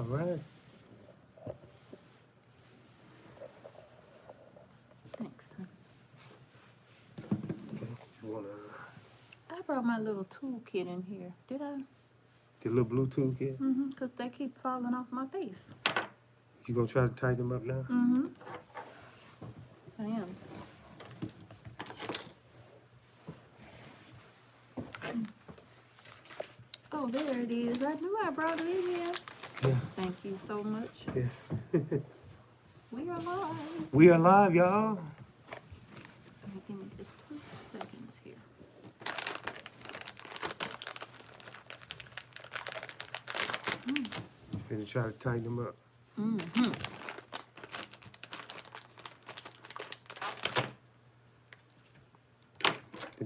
All right. Thanks. Okay. You wanna I brought my little toolkit in here. Did I? the little Bluetooth kid? Mm-hmm. Because they keep falling off my face. You gonna try to tighten them up now? Mm-hmm. I am. Oh, there it is. I knew I brought it in here. Yeah. Thank you so much. Yeah. We are live. We are live, y'all. Give me just 2 seconds here. Finna try to tighten them up. Mm-hmm.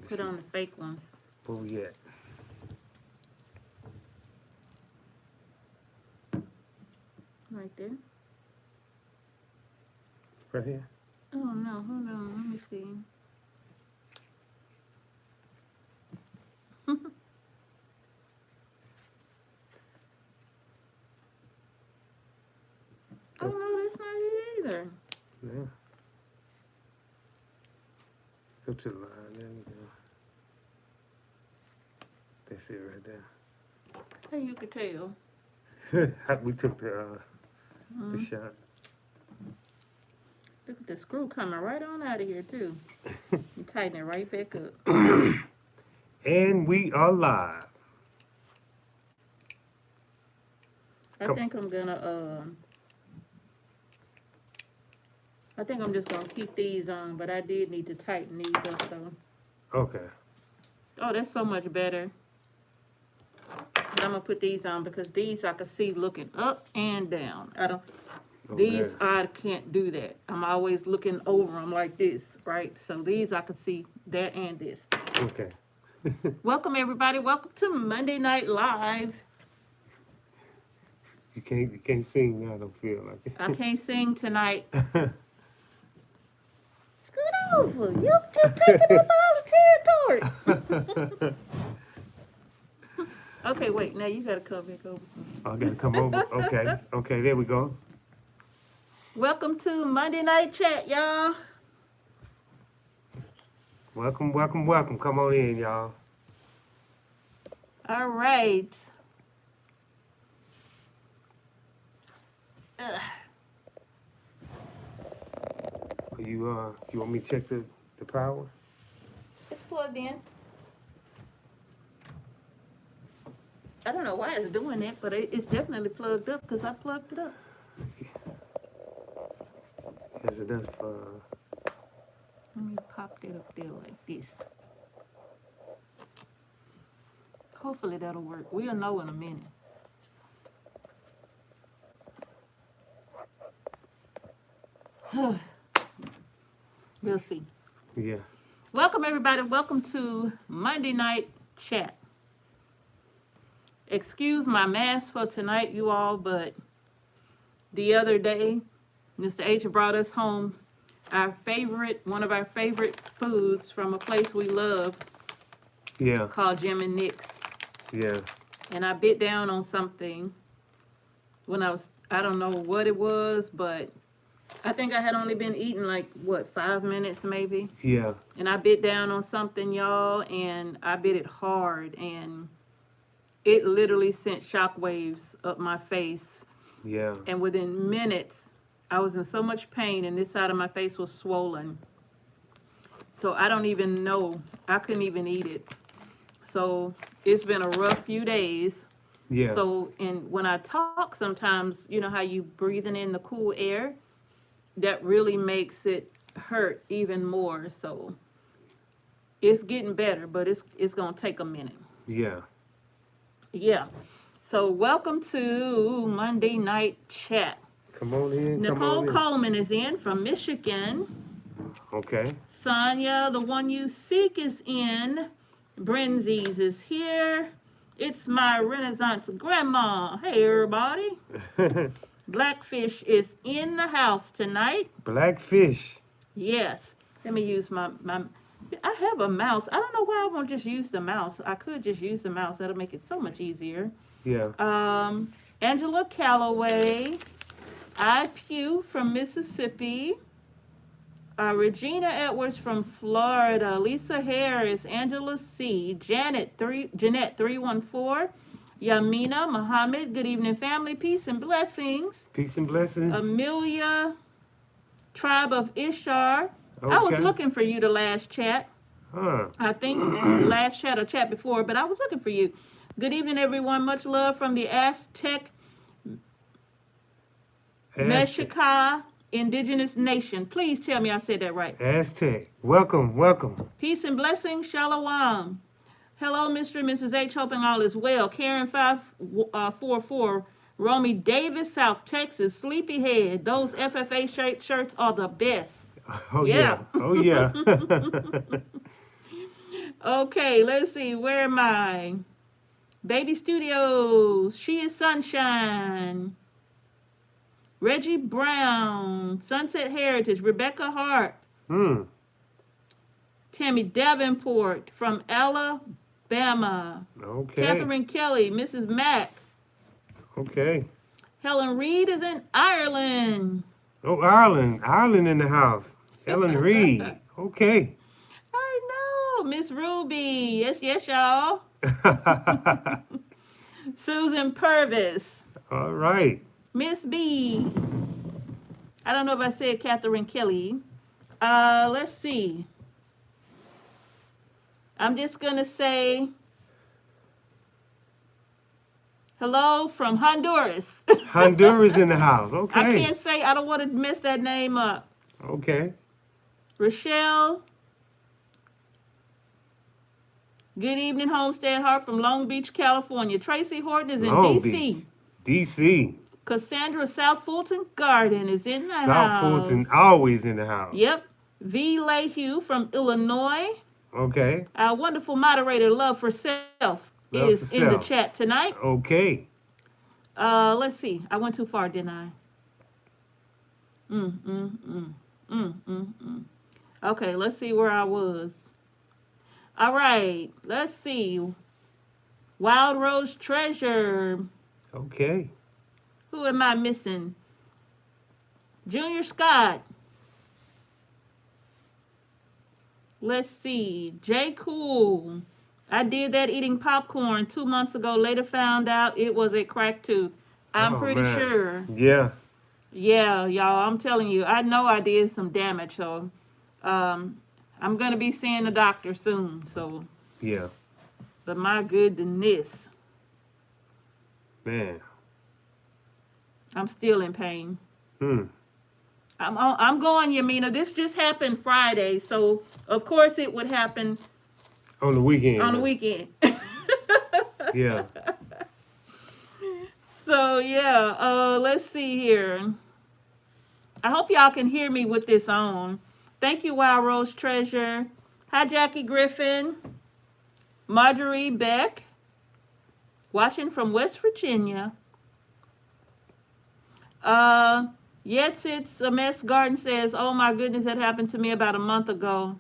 Put on the fake ones. Where we at? Right there. Right here? Oh, no. Hold on. Let me see. Oh, no, that's not it either. Yeah. Go to the line. There we go. That's it right there. Hey, you could tell. We took the shot. Look at the screw coming right on out of here, too. You tighten it right back up. And we are live. I think I'm gonna, I think I'm just gonna keep these on, but I did need to tighten these up, though. Okay. Oh, that's so much better. But I'm gonna put these on because these I can see looking up and down. These I can't do that. I'm always looking over them like this, right? So these I can see that and this. Okay. Welcome everybody. Welcome to Monday Night Live. You can't sing now. I don't feel like it. I can't sing tonight. Scoot over. You just taking up all the territory. Okay, wait. Now you gotta come back over. I gotta come over. Okay. Okay. There we go. Welcome to Monday Night Chat, y'all. Welcome, welcome, welcome. Come on in, y'all. All right. Ugh. You want me to check the power? It's plugged in. I don't know why it's doing it, but it's definitely plugged up because I plugged it up. Yes, it does. Let me pop that up there like this. Hopefully that'll work. We'll know in a minute. We'll see. Yeah. Welcome everybody. Welcome to Monday Night Chat. Excuse my mask for tonight, you all, but the other day, Mr. H brought us home one of our favorite foods from a place we love. Yeah. Called Jim and Nick's. Yeah. And I bit down on something when I don't know what it was, but I think I had only been eating 5 minutes maybe. Yeah. And I bit down on something, y'all, and I bit it hard, and it literally sent shockwaves up my face. Yeah. And within minutes, I was in so much pain, and this side of my face was swollen. So I don't even know. I couldn't even eat it. So it's been a rough few days. Yeah. So, and when I talk sometimes, you know how you breathing in the cool air? That really makes it hurt even more. So it's getting better, but it's going to take a minute. Yeah. Yeah. So welcome to Monday Night Chat. Come on in. Nicole Coleman is in from Michigan. Okay. Sonia, the one you seek, is in. Brenzies is here. It's my Renaissance grandma. Hey, everybody. Blackfish is in the house tonight. Blackfish. Yes. Let me use my I have a mouse. I don't know why I won't just use the mouse. I could just use the mouse. That'll make it so much easier. Yeah. Angela Calloway, I. Pugh from Mississippi, Regina Edwards from Florida, Lisa Harris, Angela C, Jeanette 314, Yamina Muhammad, good evening family, peace and blessings. Peace and blessings. Amelia, Tribe of Ishar. Okay. I was looking for you the last chat. Huh. I think the last chat or chat before, but I was looking for you. Good evening, everyone. Much love from the Aztec Mexica Indigenous Nation. Please tell me I said that right. Aztec. Welcome, welcome. Peace and blessings. Shalom. Hello, Mr. and Mrs. H. Hoping all is well. Karen 544. Romy Davis, South Texas. Sleepyhead. Those FFA shirts are the best. Oh, yeah. Oh, yeah. Okay, let's see. Where am I? Baby Studios. She is Sunshine. Reggie Brown. Sunset Heritage. Rebecca Hart. Tammy Davenport from Alabama. Okay. Catherine Kelly. Mrs. Mack. Okay. Helen Reed is in Ireland. Oh, Ireland. Ireland in the house. Helen Reed. Okay. I know. Miss Ruby. Yes, yes, y'all. Susan Purvis. All right. Miss B. I don't know if I said Catherine Kelly. Let's see. I'm just going to say hello from Honduras. Honduras in the house. Okay. I can't say, I don't want to mess that name up. Okay. Rochelle. Good evening, Homestead Heart from Long Beach, California. Tracy Horton is in Long D.C. Beach. D.C. Cassandra South Fulton Garden is in the house. South Fulton, always in the house. Yep. V. Lehue from Illinois. Okay. Our wonderful moderator, Love for Self, is in the chat tonight. Okay. Let's see. I went too far, didn't I? Okay, let's see where I was. All right, let's see. Wild Rose Treasure. Okay. Who am I missing? Junior Scott. Let's see. J. Cool. I did that eating popcorn 2 months ago. Later found out it was a crack tooth. I'm pretty sure. Yeah. Yeah, y'all. I'm telling you. I know I did some damage. So, I'm going to be seeing the doctor soon. So. Yeah. But my goodness. Man. I'm still in pain. I'm going, Yamina. This just happened Friday, so of course it would happen on the weekend. On the weekend. Yeah. So yeah, let's see here. I hope y'all can hear me with this on. Thank you, Wild Rose Treasure. Hi, Jackie Griffin. Marjorie Beck, watching from West Virginia. Yes, it's a mess. Garden says, oh my goodness, that happened to me about a month ago.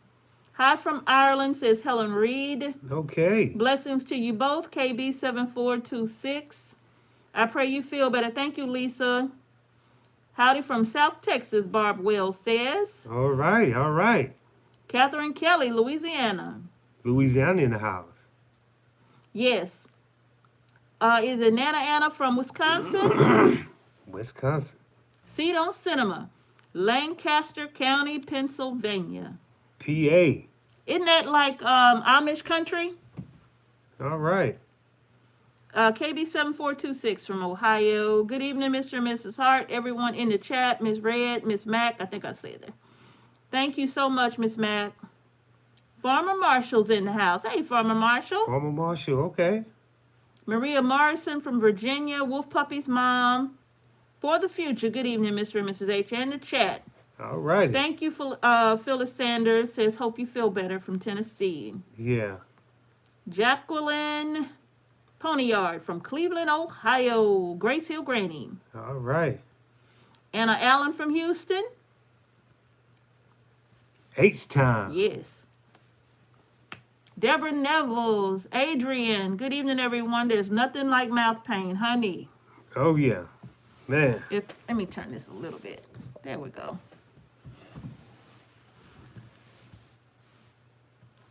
Hi from Ireland, says Helen Reed. Okay. Blessings to you both, KB7426. I pray you feel better. Thank you, Lisa. Howdy from South Texas, Barb Wells says. All right, all right. Catherine Kelly, Louisiana. Louisiana in the house. Yes. Is it Nana Anna from Wisconsin? Wisconsin. Seed on Cinema, Lancaster County, Pennsylvania. PA. Isn't that like Amish country? All right. KB7426 from Ohio. Good evening, Mr. and Mrs. Hart. Everyone in the chat. Miss Red, Miss Mac. I think I said that. Thank you so much, Miss Mac. Farmer Marshall's in the house. Hey, Farmer Marshall. Farmer Marshall, okay. Maria Morrison from Virginia. Wolf Puppy's mom. For the future. Good evening, Mr. and Mrs. H. And the chat. All right. Thank you for Phyllis Sanders. Says, hope you feel better from Tennessee. Yeah. Jacqueline Ponyard from Cleveland, Ohio. Grace Hill Granny. All right. Anna Allen from Houston. H-Time. Yes. Deborah Nevels. Adrian. Good evening, everyone. There's nothing like mouth pain, honey. Oh yeah, man. Let me turn this a little bit. There we go.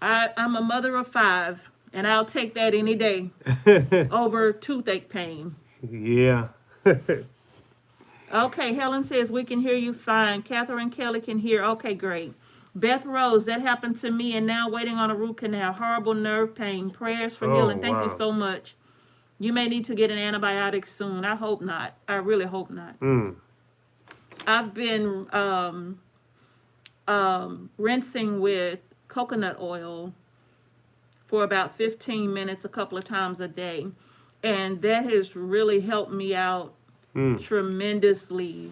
I'm a mother of 5, and I'll take that any day over toothache pain. Yeah. Okay, Helen says we can hear you fine. Catherine Kelly can hear. Okay, great. Beth Rose, that happened to me and now waiting on a root canal. Horrible nerve pain. Prayers for Oh healing. Thank you wow. so much. You may need to get an antibiotic soon. I hope not. I really hope not. Mm. I've been rinsing with coconut oil for about 15 minutes a couple of times a day. And that has really helped me out Mm. tremendously.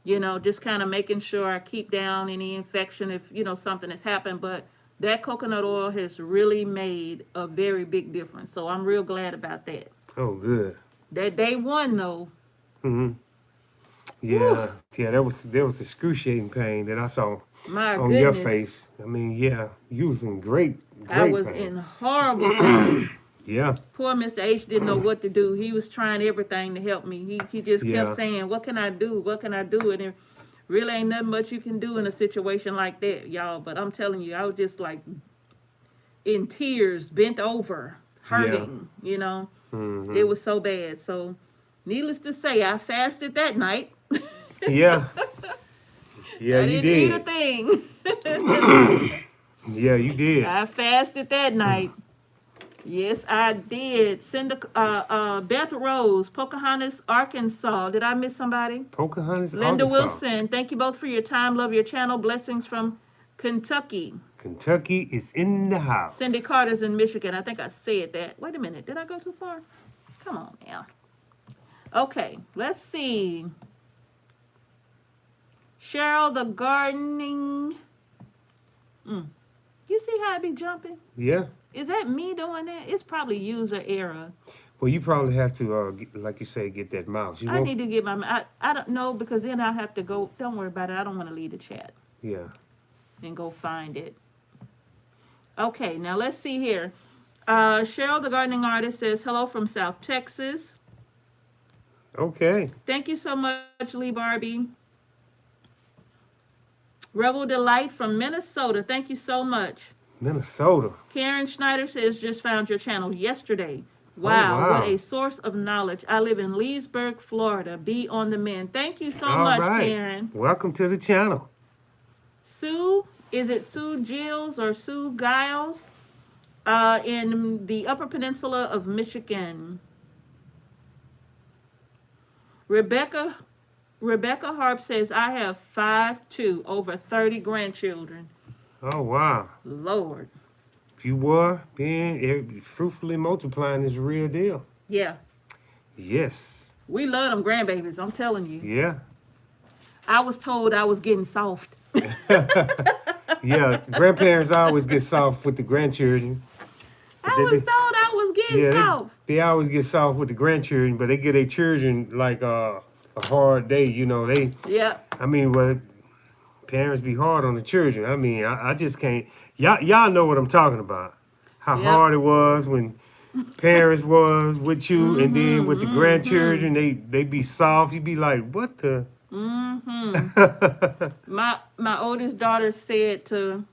You know, just kind of making sure I keep down any infection if, something has happened. But that coconut oil has really made a very big difference. So I'm real glad about that. Oh good. That day one, though. Hmm. Whew, Yeah. Yeah. That was excruciating pain that I saw my on your goodness. face. I mean, yeah, you was in great I was pain. in horrible pain. Yeah. Poor Mr. H didn't know what to do. He was trying everything to help me. He just kept Yeah. saying, "What can I do? What can I do?" And there really ain't nothing much you can do in a situation like that, y'all. But I'm telling you, I was just like in tears, bent over, Yeah. hurting. You know, it Hmm. was so bad. So, needless to say, I fasted that night. Yeah. Yeah. I You didn't eat a did. thing. Yeah. You did. I fasted that night. Yes, I did. Beth Rose, Pocahontas, Arkansas. Did I miss somebody? Pocahontas, Linda Arkansas. Wilson, thank you both for your time. Love your channel. Blessings from Kentucky. Kentucky is in the Cindy house. Carter's in Michigan. I think I said that. Wait a minute. Did I go too far? Come on now. Okay, let's see. Cheryl, the gardening. You see how I be jumping? Yeah. Is that me doing that? It's probably user error. Well, you probably have to, like you say, get that mouse. You I know? need to get I don't know because then I'll have to go. Don't worry about it. I don't want to leave the chat Yeah. and go find it. Okay, now let's see here. Cheryl, the gardening artist, says hello from South Texas. Okay. Thank you so much, Lee Barbie. Rebel Delight from Minnesota. Thank you so much. Minnesota. Karen Schneider says just found your channel yesterday. Oh, Wow, what wow. a source of knowledge. I live in Leesburg, Florida. Be on the mend. Thank you so All much, right. Karen. Welcome to the channel. Sue, is it Sue Gilles or Sue Giles? In the Upper Peninsula of Michigan. Rebecca Harp says, I have 5, 2, over 30 grandchildren. Oh, wow. Lord. If you were being fruitfully multiplying is a real deal. Yeah. Yes. We love them grandbabies, I'm telling you. Yeah. I was told I was getting soft. Yeah. Grandparents always get soft with the grandchildren. I was told I was getting Yeah, soft. they always get soft with the grandchildren, but they get their children like a hard day. You know, Yeah. I mean, well, parents be hard on the children. I mean, I just can't. Y'all know what I'm talking about. How Yep. hard it was when parents was with you, and then with the Mm-hmm. grandchildren, they be soft. You be like, what the? Mm-hmm. My oldest daughter said to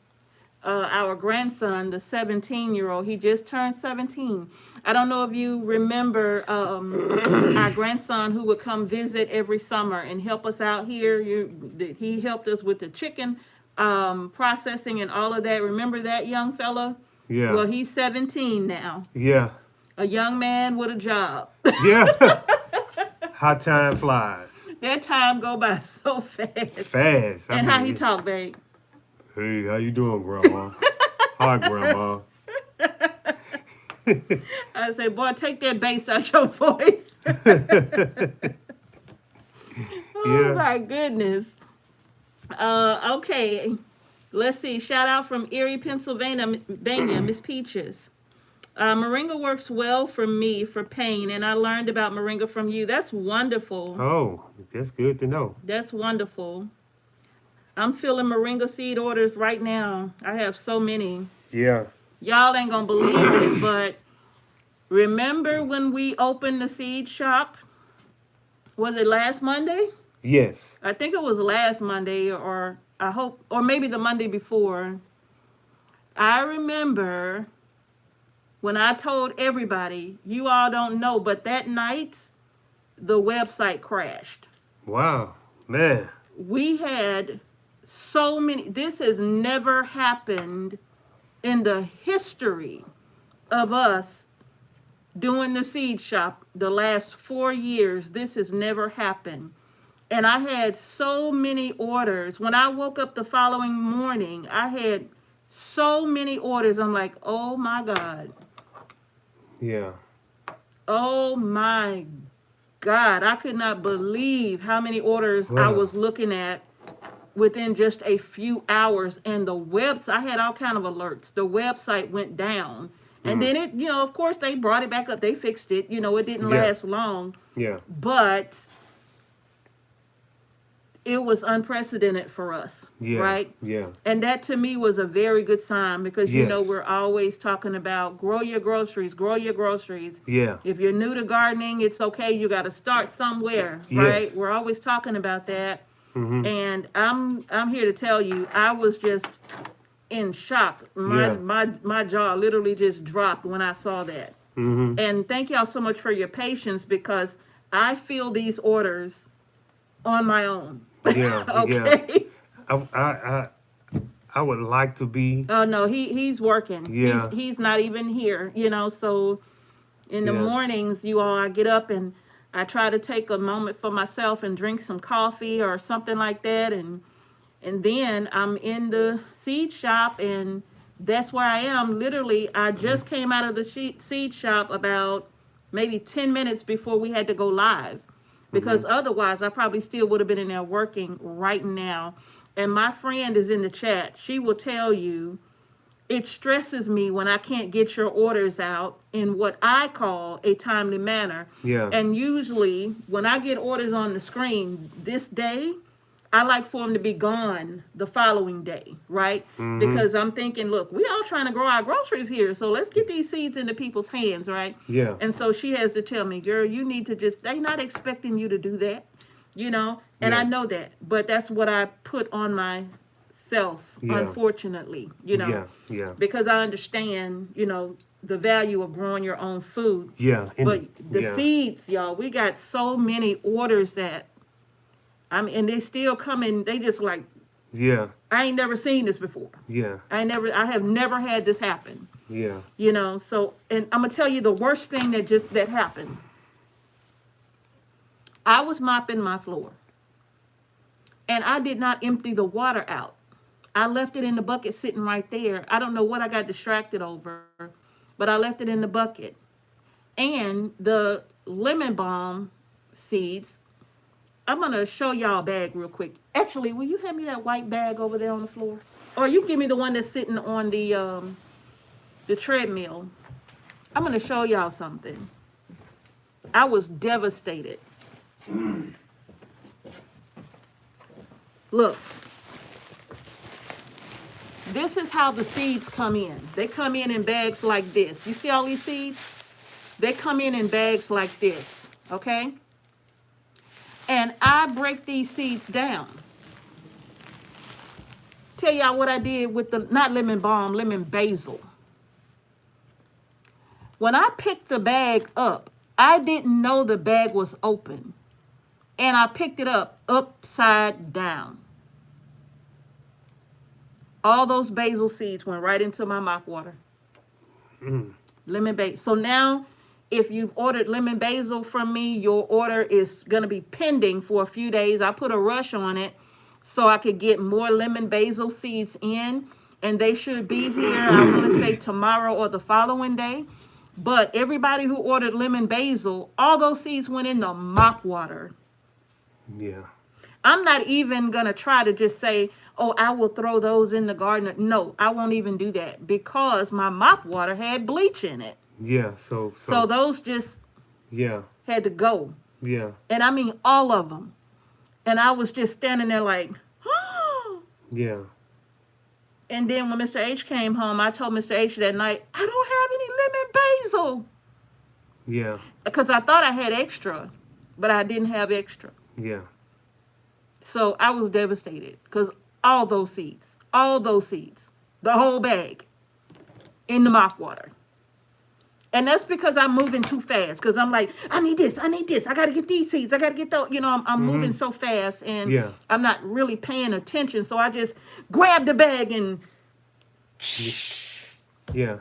our grandson, the 17-year-old, he just turned 17. I don't know if you remember our grandson who would come visit every summer and help us out here. He helped us with the chicken processing and all of that. Remember that young fella? Yeah. Well, he's 17 now. Yeah. A young man with a job. Yeah. How time flies. That time go by so fast. Fast. And how he talk, babe? Hey, how you doing, Grandma? Hi, Grandma. I say, boy, take that bass out your voice. Oh, Yeah. my goodness. Okay. Let's see. Shout out from Erie, Pennsylvania, Miss Peaches. Moringa works well for me for pain, and I learned about moringa from you. That's wonderful. Oh, that's good to know. That's wonderful. I'm filling moringa seed orders right now. I have so many. Yeah. Y'all ain't gonna believe it, but remember when we opened the seed shop Was it last Monday? Yes. I think it was last Monday, or I hope, or maybe the Monday before. I remember when I told everybody, you all don't know, but that night, the website crashed. Wow, man. We had so many, this has never happened in the history of us doing the seed shop the last 4 years. This has never happened. And I had so many orders. When I woke up the following morning, I had so many orders. I'm like, oh my God. Yeah. Oh my God. I could not believe how many orders I Wow. was looking at within just a few hours. And the website, I had all kind of alerts. The website went down. And then it, of course they brought it back up. They fixed it. It didn't Yeah. last long. Yeah. But it was unprecedented for us, Yeah. right? Yeah. And that to me was a very good sign because, Yes. we're always talking about grow your groceries, grow your groceries. Yeah. If you're new to gardening, it's okay. You got to start somewhere, right? Yes. We're always talking about that. Mm-hmm. And I'm here to tell you, I was just in shock. My jaw literally just dropped when I saw that. Mm-hmm. And thank y'all so much for your patience because I feel these orders on my own. Yeah. Okay. Yeah. I would like to be. Oh no, he's working. Yeah. He's not even here. So in the Yeah. mornings, I get up and I try to take a moment for myself and drink some coffee or something like that, and then I'm in the seed shop, and that's where I am. Literally, I just came out of the seed shop about maybe 10 minutes before we had to go live. Because otherwise, I probably still would have been in there working right now. And my friend is in the chat. She will tell you, it stresses me when I can't get your orders out in what I call a timely manner. Yeah. And usually, when I get orders on the screen this day, I like for them to be gone the following day, right? Mm-hmm. Because I'm thinking, look, we all trying to grow our groceries here, so let's get these seeds into people's hands, right? Yeah. And so she has to tell me, girl, you need to they're not expecting you to do that, and Yeah. I know that, but that's what I put on myself, unfortunately, Yeah. Yeah. because I understand, the value of growing your own food. Yeah. But the seeds, y'all, we got so many orders that, and they still come in. They just like, Yeah. I ain't never seen this before. Yeah. I have never had this happen. Yeah. So, and I'm gonna tell you the worst thing that happened. I was mopping my floor, and I did not empty the water out. I left it in the bucket sitting right there. I don't know what I got distracted over, but I left it in the bucket. And the lemon balm seeds, I'm going to show y'all a bag real quick. Actually, will you hand me that white bag over there on the floor? Or you give me the one that's sitting on the treadmill. I'm going to show y'all something. I was devastated. Look. This is how the seeds come in. They come in bags like this. You see all these seeds? They come in bags like this, okay? And I break these seeds down. Tell y'all what I did with the, not lemon balm, lemon basil. When I picked the bag up, I didn't know the bag was open. And I picked it up upside down. All those basil seeds went right into my mop water. Lemon basil. So now, if you've ordered lemon basil from me, your order is going to be pending for a few days. I put a rush on it so I could get more lemon basil seeds in. And they should be here, I want to say tomorrow or the following day. But everybody who ordered lemon basil, all those seeds went in the mop water. Yeah. I'm not even going to try to just say, oh, I will throw those in the garden. No, I won't even do that because my mop water had bleach in it. Yeah, so those just had to go. Yeah. And I mean all of them. And I was just standing there like, oh. Yeah. And then when Mr. H came home, I told Mr. H that night, I don't have any lemon basil. Yeah. Because I thought I had extra. but I didn't have extra. Yeah. So I was devastated because all those seeds, the whole bag in the mop water. And that's because I'm moving too fast. Because I'm like, I need this. I got to get these seeds. I got to get those. You know, I'm moving so fast and I'm not really paying attention. So I just grab the bag and. Yeah.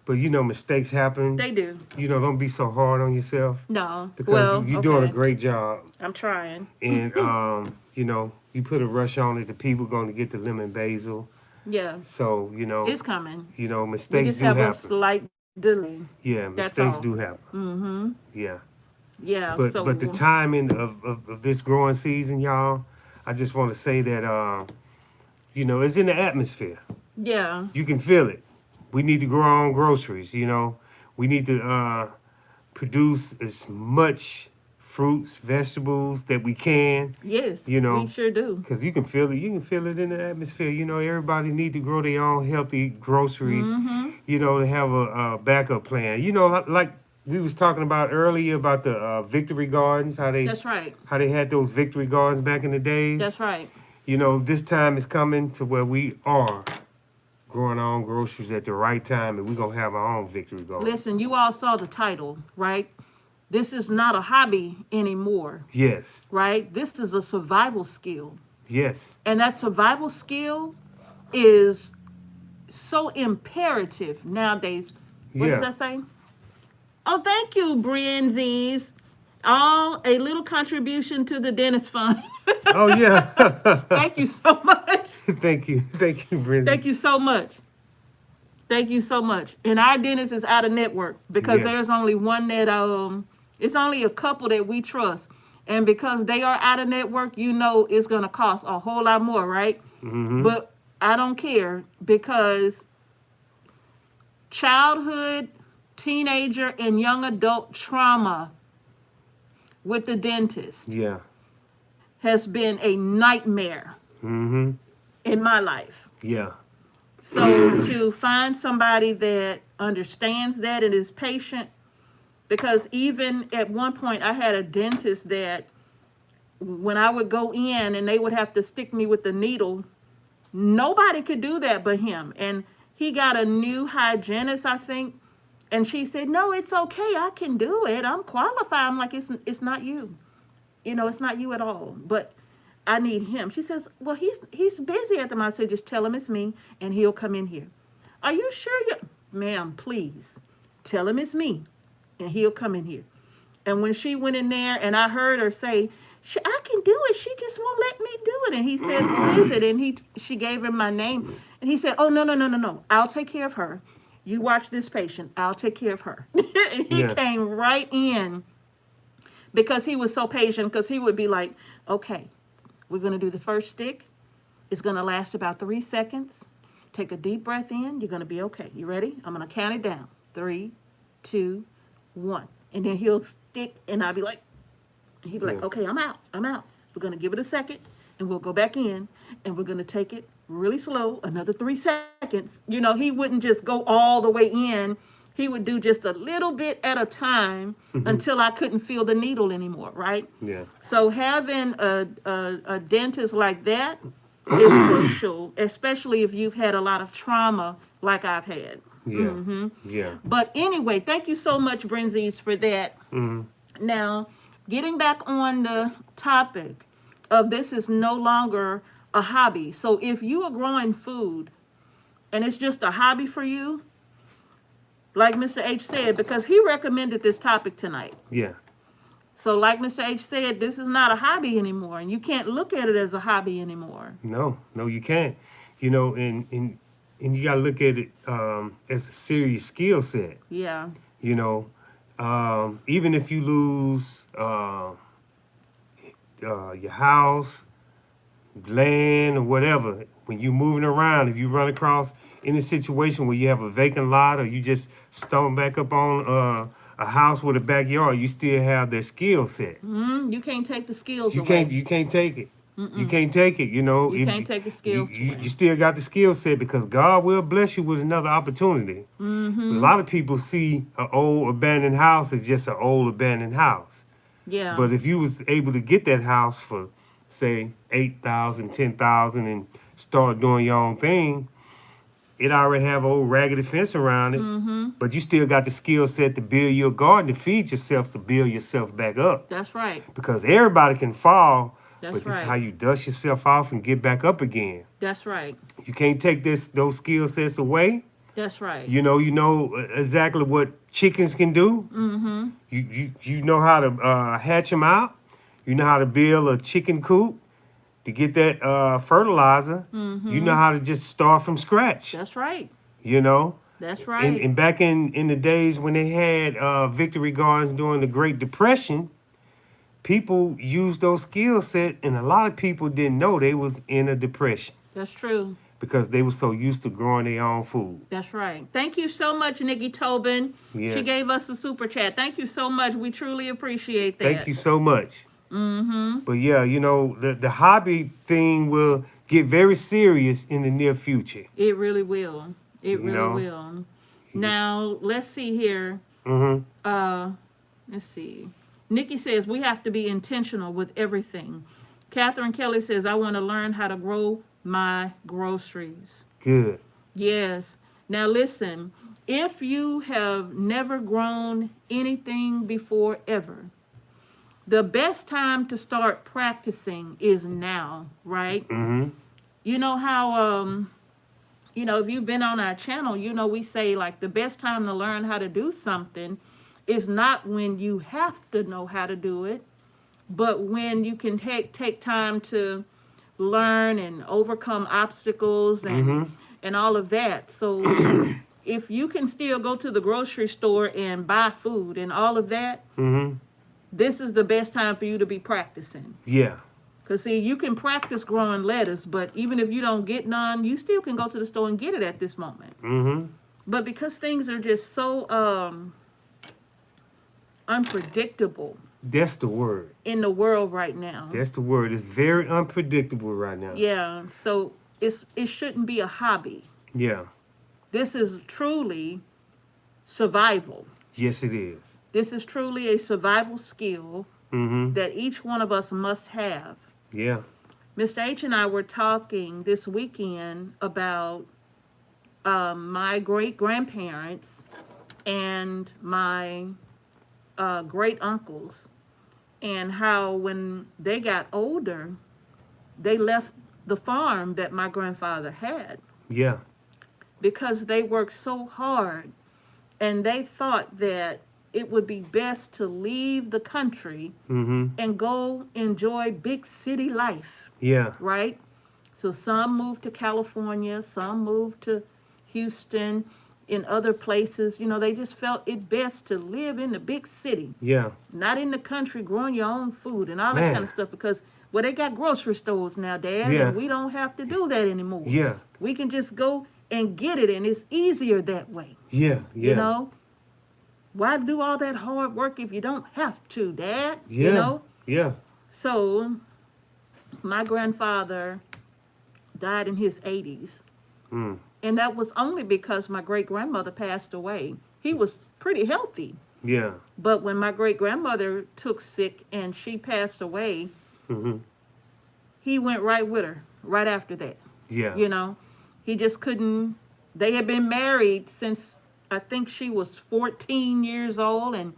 But you know, mistakes happen. They do. You know, don't be so hard on yourself. No. Because you're doing a great job. I'm trying. And, you know, you put a rush on it, the people going to get the lemon basil. Yeah. So, you know. It's coming. You know, mistakes do happen. happen. A slight delay. Yeah, mistakes do happen. Mm-hmm. Yeah. Yeah. But the timing of this growing season, y'all, I just want to say that, you know, it's in the atmosphere. Yeah. You can feel it. We need to grow our own groceries, you know. We need to produce as much fruits, vegetables that we can. Yes, you know, we sure do. Because you can feel it. You can feel it in the atmosphere. You know, everybody need to grow their own healthy groceries, you know, to have a backup plan. You know, like we was talking about earlier about the victory gardens, That's right. How they had those victory gardens back in the days. That's right. You know, this time is coming to where we are growing our own groceries at the right time, and we're going to have our own victory garden. Listen, you all saw the title, right? This is not a hobby anymore. Yes. Right? This is a survival skill. Yes. And that survival skill is so imperative nowadays. What does that say? Oh, thank you, Brenzies. A little contribution to the dentist fund. Oh, yeah. Thank you so much. Thank you, Brenzies. Thank you so much. Thank you so much. And our dentist is out of network because there's only one that it's only a couple that we trust. And because they are out of network, you know it's going to cost a whole lot more, right? Mm-hmm. But I don't care because childhood, teenager, and young adult trauma with the dentist has been a nightmare in my life. Yeah. So to find somebody that understands that and is patient, because even at one point I had a dentist that when I would go in and they would have to stick me with the needle, nobody could do that but him. And he got a new hygienist, I think, and she said, no, it's okay. I can do it. I'm qualified. I'm like, it's not you. You know, it's not you at all. But I need him. She says, well, he's busy at the moment. I said, just tell him it's me and he'll come in here. Are you sure ma'am, please tell him it's me and he'll come in here. And when she went in there and I heard her say, I can do it. She just won't let me do it. And he said, who is it? And she gave him my name. And he said, oh, no. I'll take care of her. You watch this patient. I'll take care of her. And he came right in because he was so patient, because he would be like, okay, we're going to do the first stick. It's going to last about 3 seconds. Take a deep breath in. You're going to be okay. You ready? I'm going to count it down. 3, 2, 1. And then he'll stick, and I'll be like, he'd be like, okay, I'm out. We're going to give it a second, and we'll go back in, and we're going to take it really slow, another 3 seconds. You know, he wouldn't just go all the way in. He would do just a little bit at a time until I couldn't feel the needle anymore, right? Yeah. So having a dentist like that is crucial, especially if you've had a lot of trauma like I've had. Yeah. Yeah. But anyway, thank you so much, Brenzies, for that. Now, getting back on the topic of this is no longer a hobby. So if you are growing food and it's just a hobby for you, like Mr. H said, because he recommended this topic tonight. Yeah. So like Mr. H said, this is not a hobby anymore, and you can't look at it as a hobby anymore. No, you can't. You know, and you got to look at it as a serious skill set. Yeah. You know, even if you lose your house, land, or whatever, when you're moving around, if you run across any situation where you have a vacant lot or you just stumble back up on a house with a backyard, you still have that skill set. You can't take the skills away. You can't take it. You can't take it, you know. You can't take the skills away. You still got the skill set because God will bless you with another opportunity. A lot of people see an old abandoned house as just an old abandoned house. Yeah. But if you was able to get that house for, say, 8,000, 10,000, and start doing your own thing, it already have an old raggedy fence around it. Mm-hmm. But you still got the skill set to build your garden, to feed yourself, to build yourself back up. That's right. Because everybody can fall, That's but this is right. how you dust yourself off and get back up again. That's right. You can't take those skill sets away. That's right. You know exactly what chickens can do. Mm-hmm. You know how to hatch them out. You know how to build a chicken coop to get that fertilizer. Mm-hmm. You know how to just start from scratch. That's right. You know. That's right. And back in the days when they had victory gardens during the Great Depression, people used those skill set, and a lot of people didn't know they was in a depression That's true. because they were so used to growing their own food. That's right. Thank you so much, Nikki Tobin. Yeah. She gave us a super chat. Thank you so much. We truly appreciate that. Thank you so much. Mm-hmm. But yeah, you know, the hobby thing will get very serious in the near future. It really will. It You really know? will. Now, let's see here. Mm-hmm. Let's see. Nikki says we have to be intentional with everything. Catherine Kelly says I want to learn how to grow my groceries. Good. Yes. Now listen, if you have never grown anything before ever, the best time to start practicing is now, right? Mm-hmm. You know how if you've been on our channel, we say like the best time to learn how to do something is not when you have to know how to do it, but when you can take time to learn and overcome obstacles and all of that. So if you can still go to the grocery store and buy food and all of that, this is the best time for you to be practicing. Yeah. Because, see, you can practice growing lettuce, but even if you don't get none, you still can go to the store and get it at this moment. Mm-hmm. But because things are just so unpredictable That's the word. in the world right now. That's the word. It's very unpredictable right now. Yeah, so it shouldn't be a hobby. Yeah. This is truly survival. Yes, it is. This is truly a survival skill Mm-hmm. that each one of us must have. Yeah. Mr. H and I were talking this weekend about my great-grandparents and my great-uncles, and how when they got older, they left the farm that my grandfather had Yeah. because they worked so hard, and they thought that it would be best to leave the country and go enjoy big city life, Yeah. right? So some moved to California, some moved to Houston, in other places. They just felt it best to live in the big city, Yeah. not in the country growing your own food and all that Man. kind of stuff, because, well, they got grocery stores now, Dad, Yeah. and we don't have to do that anymore. Yeah. We can just go and get it, and it's easier that way. Yeah. Yeah. Why do all that hard work if you don't have to, Dad? Yeah. Yeah. So my grandfather died in his 80s, and that was only because my great-grandmother passed away. He was pretty healthy, Yeah. but when my great-grandmother took sick and she passed away, he went right with her right after that. Yeah. He just couldn't. They had been married since I think she was 14 years old and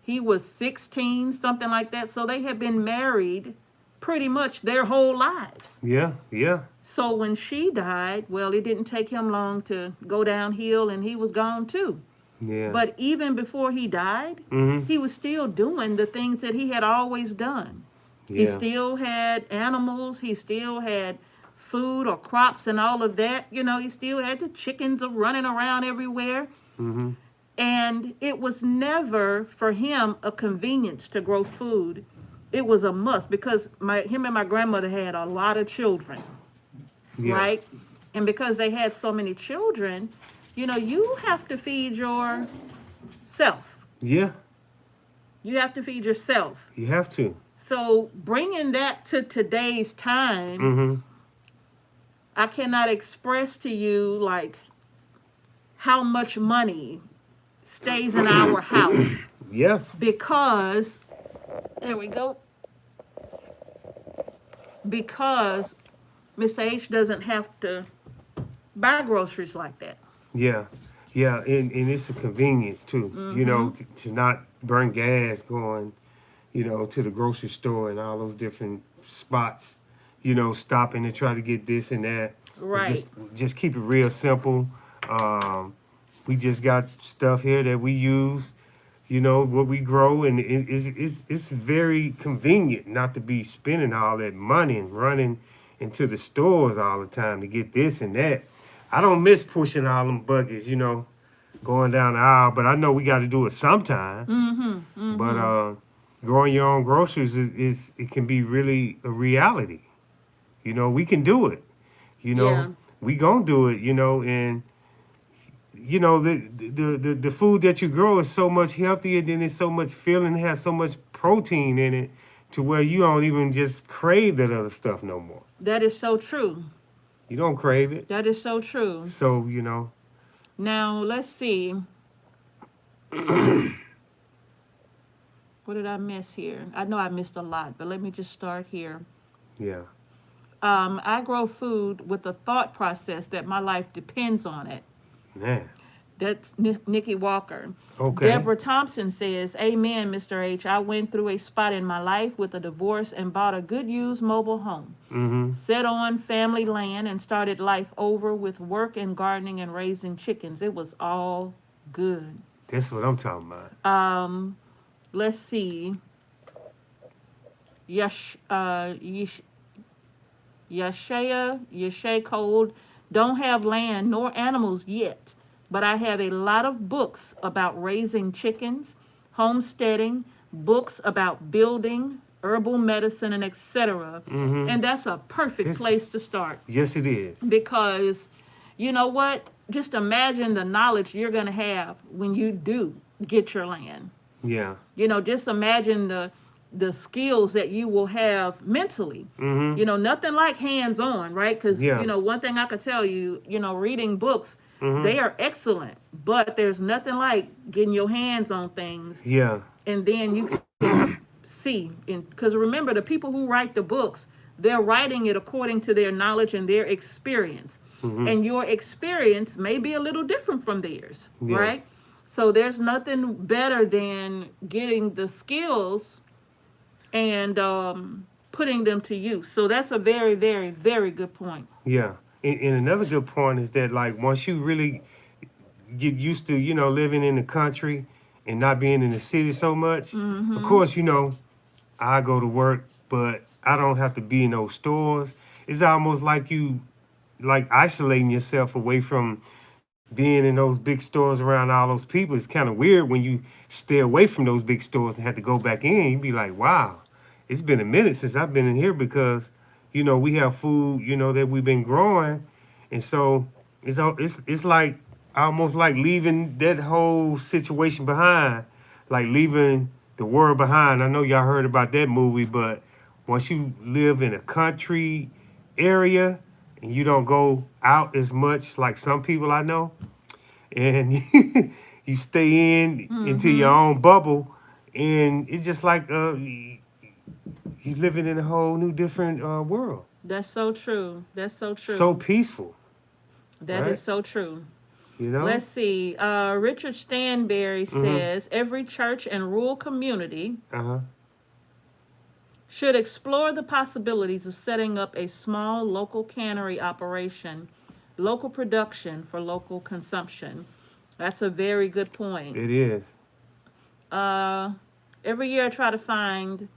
he was 16, something like that. So they had been married pretty much their whole lives. Yeah. Yeah. So when she died, well, it didn't take him long to go downhill and he was gone too. Yeah. But even before he died, he was still doing the things that he had always done. He Yeah. still had animals. He still had food or crops and all of that. He still had the chickens running around everywhere. And it was never for him a convenience to grow food. It was a must because him and my grandmother had a lot of children, Yeah. right? And because they had so many children, you have to feed yourself. Yeah. You have to feed yourself. You have to. So bringing that to today's time, I cannot express to you like how much money stays in our house Yeah. because There we go. Because Mr. H doesn't have to buy groceries like that. Yeah, yeah, and it's a convenience too. You Mm-hmm. know, to not burn gas going, you know, to the grocery store and all those different spots. You know, stopping to try to get this and that. We Right. just keep it real simple. Um, we just got stuff here that we use. You know what we grow, and it's very convenient not to be spending all that money and running into the stores all the time to get this and that. I don't miss pushing all them buckets, you know, going down the aisle, but I know we got to do it sometimes. Mm-hmm. But Mm-hmm. growing your own groceries is it can be really a reality. You know, we can do it. You know, Yeah. we gonna do it. You know, and you know the food that you grow is so much healthier than it's so much filling, has so much protein in it, to where you don't even just crave that other stuff no more. That is so true. You don't crave it. That is so true. So you know, Now, let's see. What did I miss here? I know I missed a lot, but let me just start here. yeah, I grow food with a thought process that my life depends on it. man. That's Nikki Walker. Okay. Deborah Thompson says, Amen, Mr. H. I went through a spot in my life with a divorce and bought a good used mobile home. Mm-hmm. Set on family land and started life over with work and gardening and raising chickens. It was all good. That's what I'm talking about. Let's see. Yash, Yish, Yashay Cold. Don't have land nor animals yet, but I have a lot of books about raising chickens, homesteading, books about building, herbal medicine, and etc. Mm-hmm. And that's a perfect It's, place to start yes, it is. because you know what? Just imagine the knowledge you're going to have when you do get your land. Yeah. You know, just imagine the skills that you will have mentally. Mm-hmm. You know, nothing like hands-on, right? Because Yeah. you know, one thing I could tell you, you know, reading books, Mm-hmm. they are excellent, but there's nothing like getting your hands on things, Yeah. and then you can see. Because remember, the people who write the books, they're writing it according to their knowledge and their experience, Mm-hmm. and your experience may be a little different from theirs, Yeah. right? So there's nothing better than getting the skills and putting them to use. So that's a very, very, very good point. Yeah. And another good point is that, like, once you really get used to, you know, living in the country and not being in the city so much, of Mm-hmm. course, you know, I go to work, but I don't have to be in those stores. It's almost like you like isolating yourself away from being in those big stores around all those people. It's kind of weird when you stay away from those big stores and have to go back in. You'd be like, wow, it's been a minute since I've been in here because, you know, we have food, you know, that we've been growing. And so it's like almost like leaving that whole situation behind, like leaving the world behind. I know y'all heard about that movie, but once you live in a country area and you don't go out as much like some people I know, and you stay in into your Mm-hmm. own bubble, and it's just like you living in a whole new different world. That's so true. That's so So true. peaceful, That right? is so true. You know? Let's see. Richard Stanberry Mm-hmm. says every church and rural community Uh-huh. should explore the possibilities of setting up a small local cannery operation, local production for local consumption. That's a very good point. It is. Uh, every year I try to find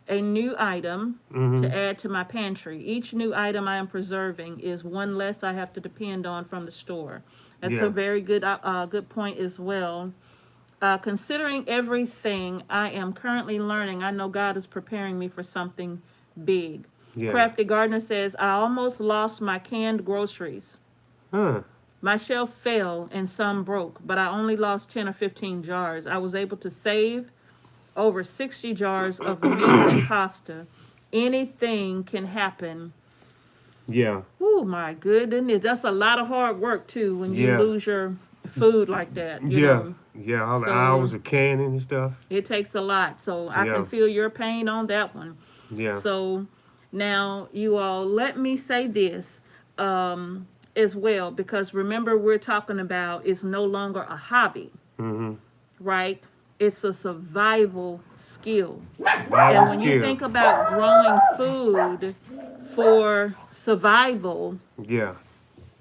a new item Mm-hmm. to add to my pantry. Each new item I am preserving is one less I have to depend on from the store. That's a Yeah. very good point as well. Considering everything I am currently learning, I know God is preparing me for something big. Yeah. Crafty Gardner says, I almost lost my canned groceries. Huh. My shelf fell and some broke, but I only lost 10 or 15 jars. I was able to save over 60 jars of meats and pasta. Anything can happen. Yeah. Oh my goodness, that's a lot of hard work too when you Yeah. lose your food like that, you Yeah, know. yeah, all the So hours of canning and stuff. it takes a lot. So I Yeah, can feel your pain on that one. yeah. So now, you all, let me say this as well, because remember, we're talking about it's no longer a hobby, Mm-hmm. right? It's a survival skill. Survival And when you skill. think about growing food for survival, Yeah,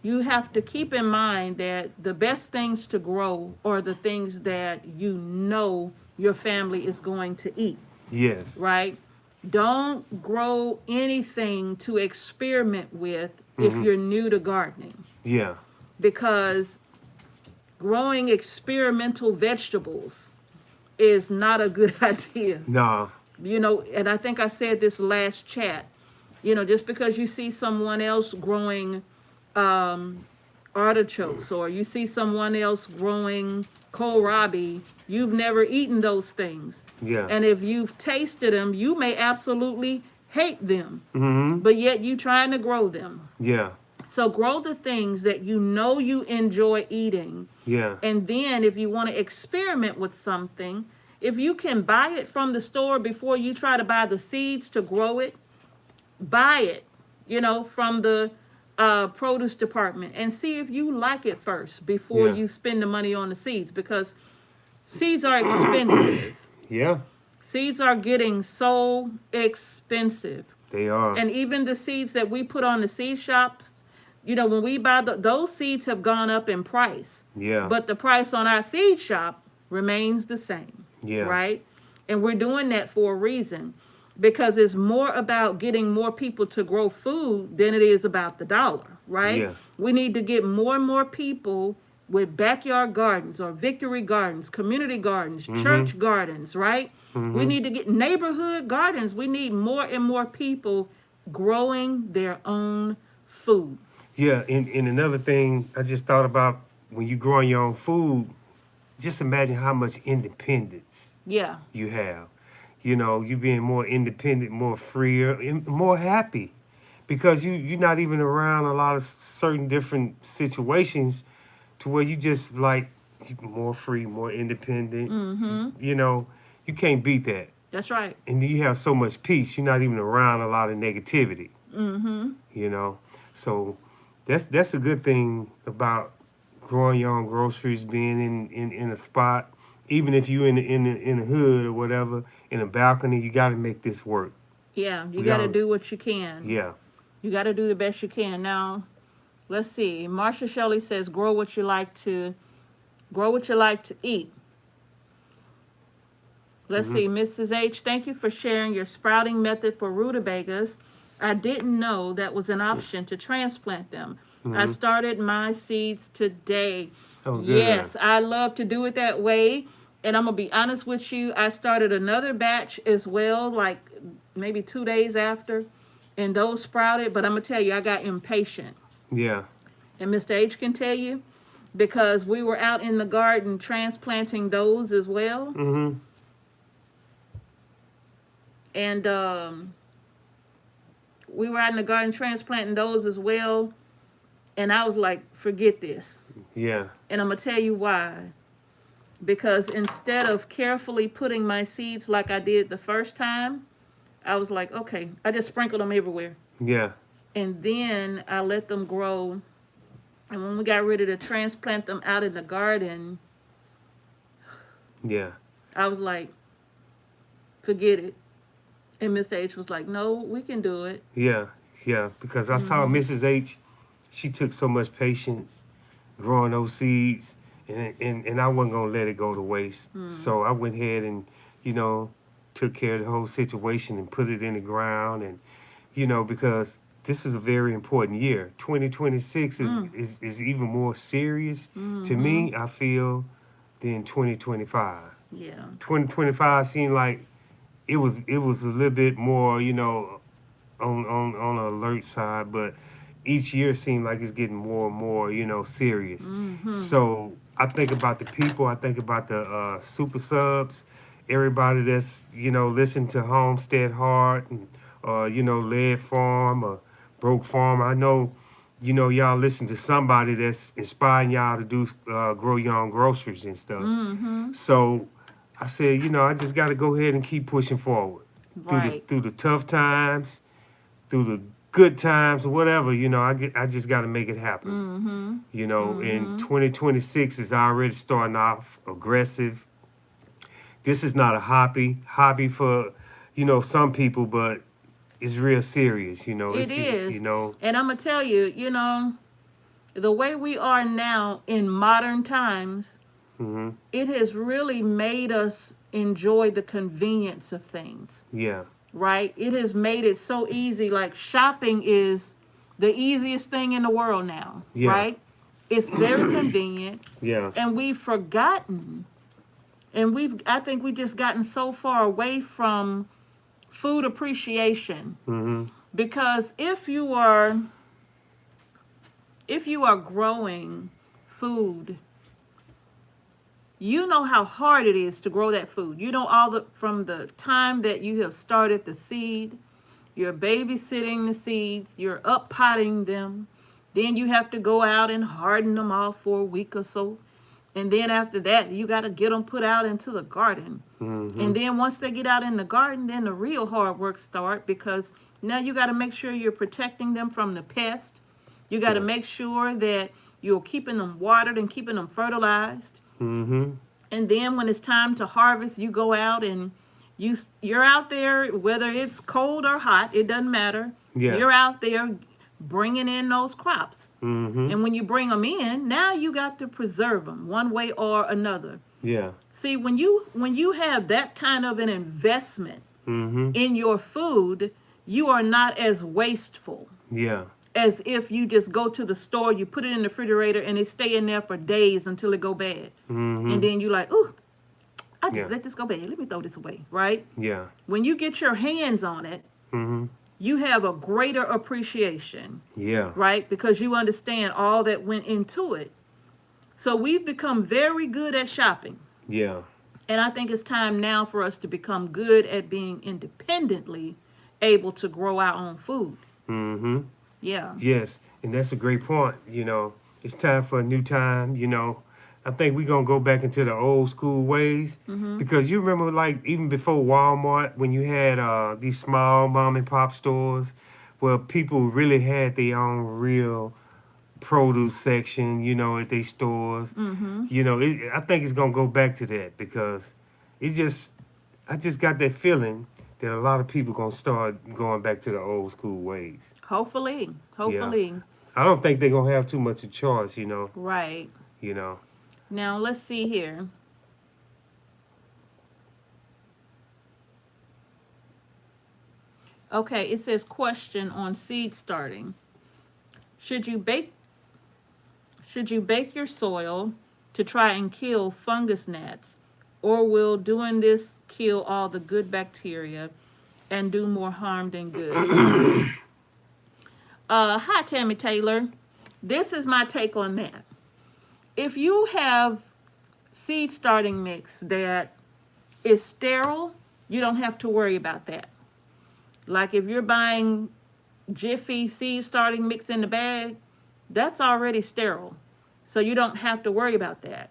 you have to keep in mind that the best things to grow are the things that you know your family is going to eat, yes. right? Don't grow anything to experiment with if Mm-hmm. you're new to gardening, Yeah, because growing experimental vegetables is not a good idea. nah, You know, and I think I said this last chat, you know, just because you see someone else growing um, artichokes, or you see someone else growing kohlrabi, you've never eaten those things. yeah. And if you've tasted them, you may absolutely hate them, Mm-hmm. but yet you trying to grow them. Yeah, So grow the things that you know you enjoy eating. yeah. And then if you want to experiment with something, if you can buy it from the store before you try to buy the seeds to grow it, buy it, you know, from the produce department, and see if you like it first before Yeah. you spend the money on the seeds, because seeds are expensive. Yeah, Seeds are getting so expensive. they are. And even the seeds that we put on the seed shops, you know, when we buy those seeds have gone up in price. Yeah, But the price on our seed shop remains the same, yeah. right? And we're doing that for a reason, because it's more about getting more people to grow food than it is about the dollar, right? Yeah. We need to get more and more people with backyard gardens or victory gardens, community gardens, Mm-hmm. church gardens, right? Mm-hmm. We need to get neighborhood gardens. We need more and more people growing their own food. Yeah, and another thing I just thought about, when you growing your own food, just imagine how much independence Yeah. you have. You know, you being more independent, more freer, and more happy, because you're not even around a lot of certain different situations to where you just like, you more free, more independent. Mm-hmm. You know, you can't beat that. That's right. And you have so much peace. You're not even around a lot of negativity. Mm-hmm. You know, so that's a good thing about growing your own groceries, being in a spot, even if you in the hood or whatever, in a balcony. You got to make this work. Yeah, you We got to gotta- do what you can. Yeah, You got to do the best you can. Now, let's see. Marsha Shelley says, grow what you like to eat. Let's Mhm. see. Mrs. H, thank you for sharing your sprouting method for rutabagas. I didn't know that was an option to transplant them. I Mhm. started my seeds today. Oh, good. Yes, I love to do it that way. And I'm going to be honest with you, I started another batch as well, like maybe 2 days after, and those sprouted. But I'm going to tell you, I got impatient. Yeah, And Mr. H can tell you, because we were out in the garden transplanting those as well. mhm. And we were out in the garden transplanting those as well. And I was like, forget this. Yeah, And I'm going to tell you why. Because instead of carefully putting my seeds like I did the first time, I was like, okay, I just sprinkled them everywhere. yeah, And then I let them grow. And when we got ready to transplant them out in the garden, yeah. I was like, forget it. And Mr. H was like, no, we can do it. Yeah, yeah, because I saw Mrs. H. She took so much patience growing those seeds, and I wasn't gonna let it go to waste. So I went ahead and, you know, took care of the whole situation and put it in the ground, and, you know, because this is a very important year. 2026 is even more serious to me, I feel, than 2025. Yeah. 2025 seemed like it was a little bit more, you know, on the alert side, but each year seemed like it's getting more and more, you know, serious. So I think about the people, I think about the super subs, everybody that's, you know, listen to Homestead Heart, and you know, Lead Farm or Broke Farm. I know you know, y'all listen to somebody that's inspiring y'all to do grow your own groceries and stuff. Mm-hmm. So I said, you know, I just got to go ahead and keep pushing forward Right. through the tough times, through the good times or whatever. You know, I just got to make it happen. Mm-hmm. You know, and Mm-hmm. 2026 is already starting off aggressive. This is not a hobby for, you know, some people, but it's real serious. You know, It you is. know. And I'm gonna tell you, you know, the way we are now in modern times, Hmm. it has really made us enjoy the convenience of things, Yeah. right? It has made it so easy. Like shopping is the easiest thing in the world now, Yeah. right? It's very convenient, Yeah. and we've forgotten, and I think we've just gotten so far away from food appreciation. Hmm. Because if you are growing food, you know how hard it is to grow that food. You know all the from the time that you have started the seed, you're babysitting the seeds, you're up potting them, then you have to go out and harden them off for a week or so. And then after that, you got to get them put out into the garden. Hmm. And then once they get out in the garden, then the real hard work start, because now you got to make sure you're protecting them from the pest. You got to Yeah. make sure that you're keeping them watered and keeping them fertilized. Hmm. And then when it's time to harvest, you go out and you're out there, whether it's cold or hot, it doesn't matter. Yeah. You're out there bringing in those crops. Hmm. And when you bring them in, now you got to preserve them one way or another. Yeah. See, when you have that kind of an investment Hmm. in your food, you are not as wasteful Yeah. as if you just go to the store, you put it in the refrigerator, and it stay in there for days until it go bad. Hmm. And then you like, ooh, I just Yeah. let this go bad. Let me throw this away, right? Yeah. When you get your hands on it, Hmm. you have a greater appreciation, Yeah. right? Because you understand all that went into it. So we've become very good at shopping. Yeah. And I think it's time now for us to become good at being independently able to grow our own food. Hmm. Yeah. Yes, and that's a great point. You know, it's time for a new time. You know, I think we're gonna go back into the old school ways Mm-hmm. because you remember, like even before Walmart, when you had these small mom and pop stores where people really had their own real produce section. You know, at their stores. Mm-hmm. You know, I think it's gonna go back to that because I just got that feeling that a lot of people gonna start going back to the old school ways. Hopefully. Yeah. Hopefully. I don't think they're gonna have too much of choice, you know. Right. You know. Now let's see here. Okay, it says question on seed starting. Should you bake should you bake your soil to try and kill fungus gnats, or will doing this kill all the good bacteria and do more harm than good? Hi Tammy Taylor. This is my take on that. If you have seed starting mix that is sterile, you don't have to worry about that. Like if you're buying Jiffy seed starting mix in the bag, that's already sterile. So you don't have to worry about that.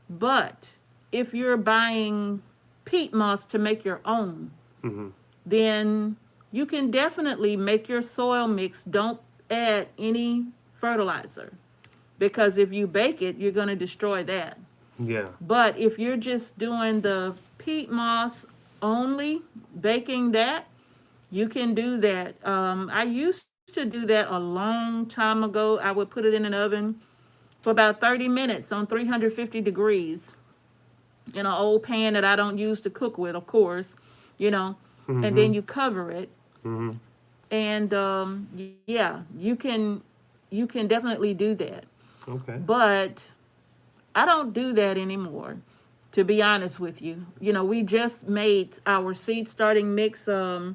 But if you're buying peat moss to make your own, Hmm. then you can definitely make your soil mix. Don't add any fertilizer, because if you bake it, you're going to destroy that. Yeah. But if you're just doing the peat moss only, baking that, you can do that. I used to do that a long time ago. I would put it in an oven for about 30 minutes on 350 degrees in an old pan that I don't use to cook with, of course, you know, and then Hmm. you cover it. Hmm. And yeah, you can definitely do that. Okay. But I don't do that anymore, to be honest with you. You know, we just made our seed starting mix a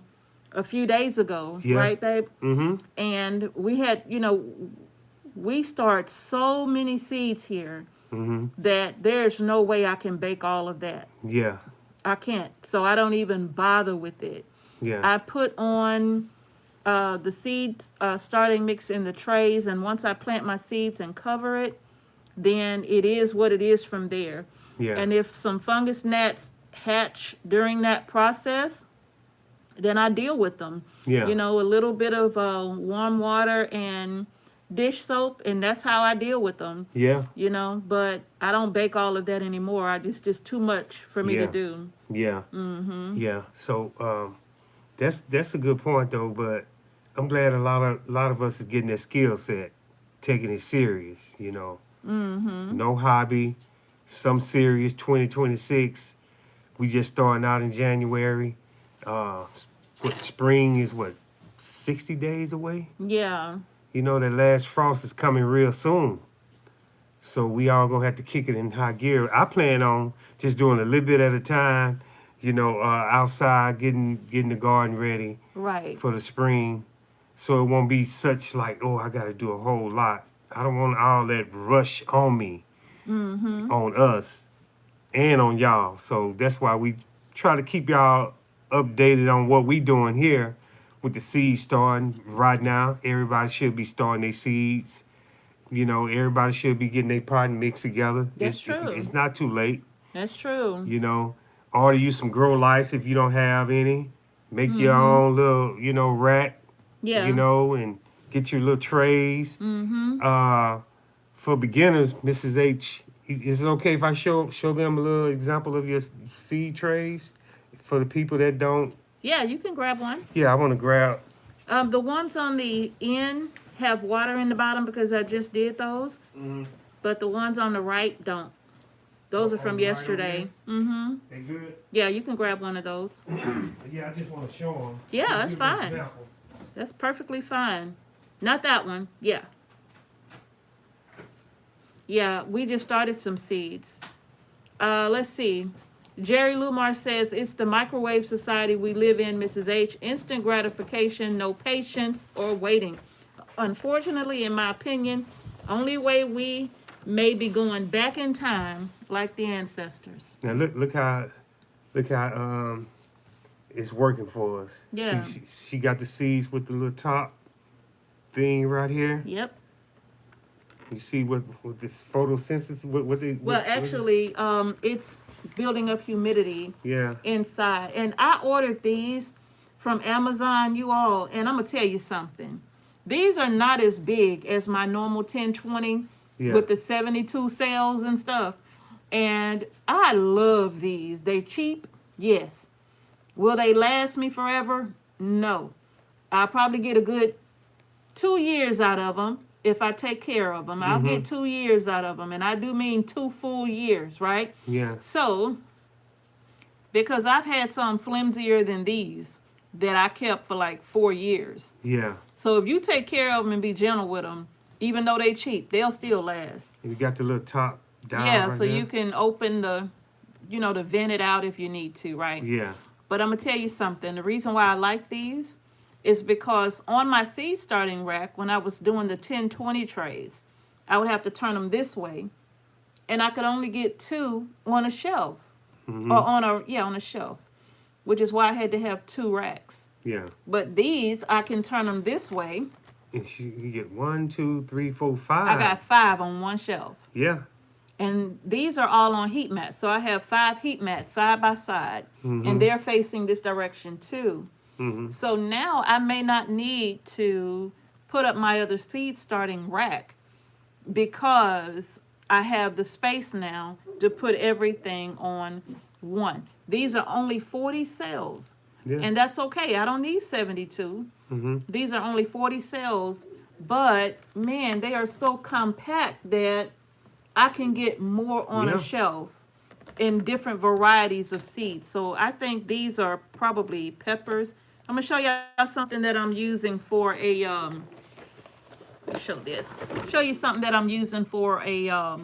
few days ago, Yeah. right, babe? Hmm. And we had, you know, we start so many seeds here Hmm. that there's no way I can bake all of that. Yeah. I can't. So I don't even bother with it. Yeah. I put on the seed starting mix in the trays, and once I plant my seeds and cover it, then it is what it is from there. Yeah. And if some fungus gnats hatch during that process, then I deal with them. Yeah. You know, a little bit of warm water and dish soap, and that's how I deal with them. Yeah. You know, but I don't bake all of that anymore. Just too much for me to do. Yeah. Yeah. So that's a good point though, but I'm glad a lot of us is getting that skill set, taking it serious, you know. No hobby, some serious 2026. We just starting out in January. What spring is 60 days away? Yeah. You know, that last frost is coming real soon. So we all gonna have to kick it in high gear. I plan on just doing a little bit at a time, you know, outside getting the garden ready Right. for the spring. So it won't be such like, oh, I gotta do a whole lot. I don't want all that rush on me, on us, and on y'all. So that's why we try to keep y'all updated on what we doing here with the seeds starting right now. Everybody should be starting their seeds. You know, everybody should be getting their pot and mix together. That's true. It's not too late. That's true. You know, order you some grow lights if you don't have any. Make your own little, you know, rack. Yeah. You know, and get your little trays. For beginners, Mrs. H, is it okay if I show them a little example of your seed trays for the people that don't? Yeah, you can grab one. Yeah, I want to grab. The ones on the end have water in the bottom because I just did those, but the ones on the right don't. Those are from right yesterday. They good? Yeah, you can grab one of those. Yeah, I just want to show them. Yeah, that's fine. That's perfectly fine. Not that one. Yeah. Yeah, we just started some seeds. Let's see. Jerry Lumar says, it's the microwave society we live in, Mrs. H. Instant gratification, no patience or waiting. Unfortunately, in my opinion, only way we may be going back in time like the ancestors. Now look how it's working for us. Yeah. She got the seeds with the little top thing right here. Yep. You see what this photosynthesis, Well, actually, it's building up humidity yeah. inside. And I ordered these from Amazon, you all, and I'm going to tell you something. These are not as big as my normal 1020 with the 72 cells and stuff. And I love these. They're cheap, yes. Will they last me forever? No. I'll probably get a good 2 years out of them if I take care of them. I'll get 2 years out of them, and I do mean 2 full years, right? Yeah. So, because I've had some flimsier than these that I kept for like 4 years. Yeah. So if you take care of them and be gentle with them, even though they cheap, they'll still last. You got the little top down. Yeah, right so there. you can open the, to vent it out if you need to, right? Yeah. But I'm going to tell you something. The reason why I like these is because on my seed starting rack, when I was doing the 10-20 trays, I would have to turn them this way, and I could only get 2 on a shelf, or on a shelf, which is why I had to have 2 racks. Yeah. But these, I can turn them this way. And you get 1, 2, 3, 4, 5. I got 5 on one shelf. Yeah. And these are all on heat mats. So I have 5 heat mats side by side, and they're facing this direction too. So now I may not need to put up my other seed starting rack because I have the space now to put everything on one. These are only 40 cells, and that's okay. I don't need 72. These are only 40 cells, but man, they are so compact that I can get more on a shelf in different varieties of seeds. So I think these are probably peppers. I'm gonna show y'all something that I'm using for a show you something that I'm using for a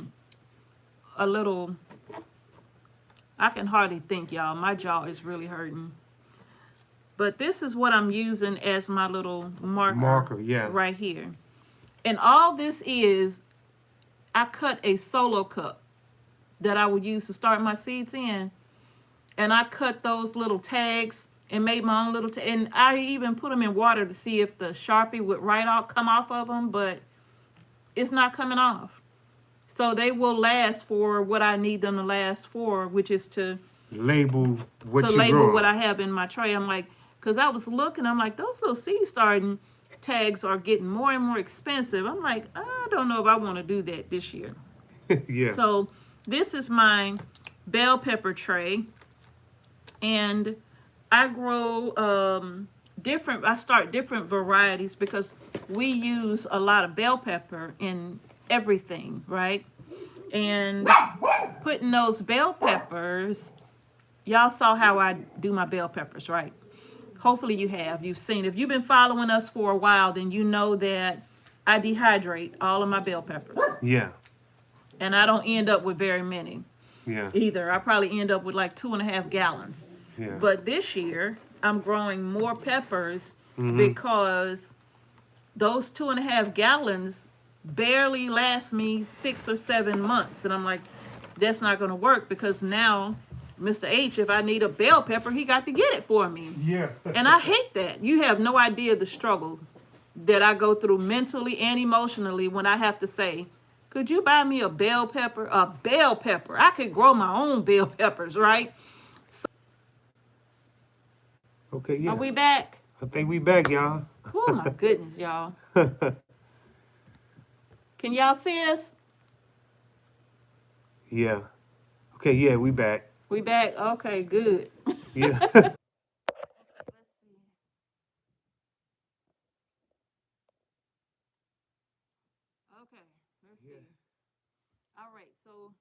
little, I can hardly think, y'all. My jaw is really hurting. But this is what I'm using as my little marker yeah. right here. And all this is, I cut a solo cup that I would use to start my seeds in, and I cut those little tags and made my own little, and I even put them in water to see if the Sharpie would come off of them, but it's not coming off. So they will last for what I need them to last for, which is to label what to you label growing. what I have in my tray. I'm like, because I was looking, I'm like, those little seed starting tags are getting more and more expensive. I'm like, I don't know if I want to do that this year. Yeah. So this is my bell pepper tray, and I grow I start different varieties because we use a lot of bell pepper in everything, right? And putting those bell peppers, y'all saw how I do my bell peppers, right? Hopefully you have. You've seen. If you've been following us for a while, then you know that I dehydrate all of my bell peppers. Yeah. And I don't end up with very many. Yeah. Either. I probably end up with like 2.5 gallons. Yeah. But this year, I'm growing more peppers Mm-hmm. because those 2.5 gallons barely last me 6 or 7 months. And I'm like, that's not going to work, because now Mr. H, if I need a bell pepper, he got to get it for me. Yeah. And I hate that. You have no idea the struggle that I go through mentally and emotionally when I have to say, could you buy me a bell pepper? A bell pepper. I could grow my own bell peppers, right? So, Okay, yeah. are we back? I think we back, y'all. Oh my goodness, y'all. Can y'all see us? Yeah. Okay, yeah, we back. We back? Okay, good. Yeah. Let's see. Okay, let's see. All right, so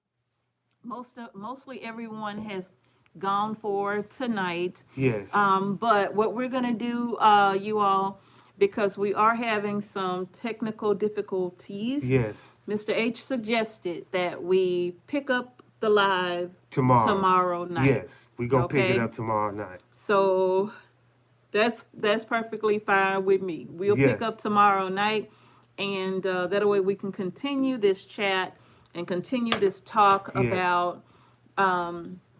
mostly everyone has gone for tonight. Yes. But what we're gonna do, you all, because we are having some technical difficulties. Yes. Mr. H suggested that we pick up the live Tomorrow night. Yes, we're gonna pick it Okay? up tomorrow night. So that's perfectly fine with me. We'll Yes. pick up tomorrow night, and that way we can continue this chat and continue this talk Yeah. about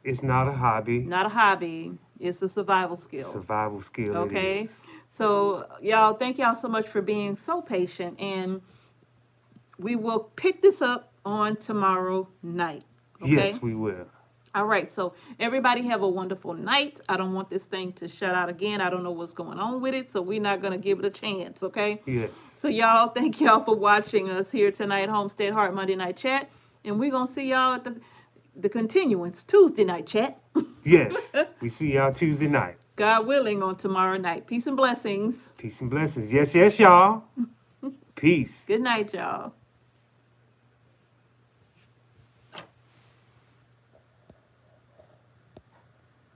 It's not a hobby. not a hobby, it's a survival skill. Survival skill. Okay? It is. So y'all, thank y'all so much for being so patient, and we will pick this up on tomorrow night. Okay? Yes, we will. All right, so everybody have a wonderful night. I don't want this thing to shut out again. I don't know what's going on with it, so we're not going to give it a chance, okay? Yes. So y'all, thank y'all for watching us here tonight, Homestead Heart Monday Night Chat, and we're going to see y'all at the continuance Tuesday night chat. Yes. We see y'all Tuesday night. God willing, on tomorrow night. Peace and blessings. Peace and blessings. Yes, yes, y'all. Peace. Good night, y'all.